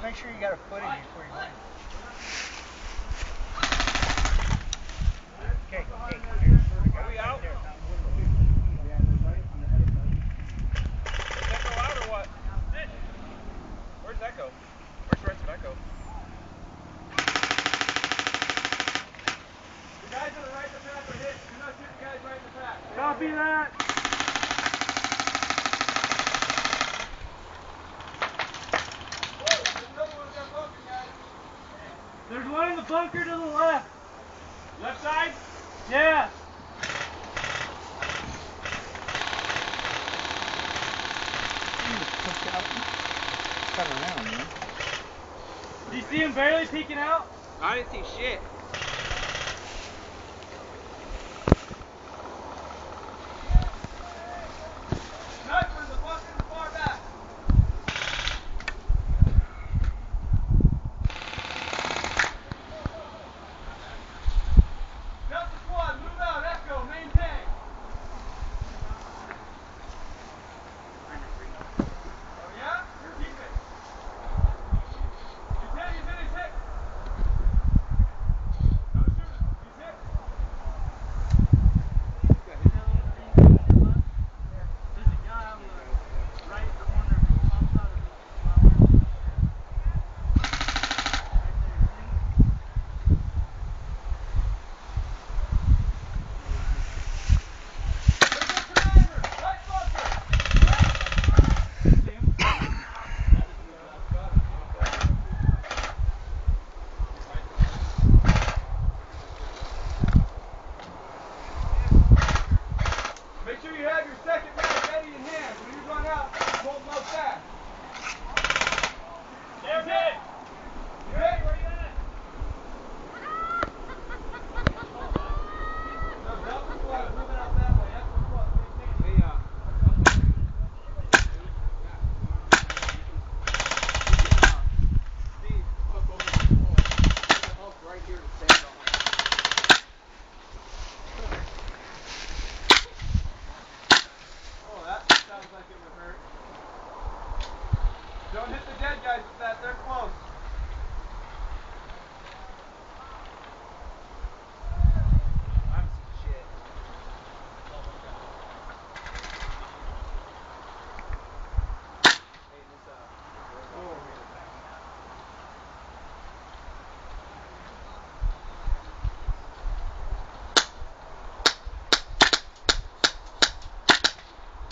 Make sure you got a footing before you land. Okay, are we out? Does that go out or what? Where's that go? Where's the rest of that go? The guys on the right in the path are hit. Do not shoot the guys right in the path. Copy that. There's one in the bunker to the left. Left side? Yeah. Cut around, man. Do you see him barely peeking out? I didn't see shit. Sniper in the bunker far back. Delta squad, move out. Echo, maintain. Oh yeah? Keep it. He's hit. Don't shoot him. He's hit. There's a guy on the right corner outside of the flower. Make sure you have your second mag ready in hand. When you run out, hold low fast. There, man. You ready? Where you at? No, Delta squad is moving out that way. Echo squad maintaining. Hey, Steve, look over the pole. There's a hook right here to stand on. Oh, that sounds like it would hurt. Don't hit the dead guys with that. They're close.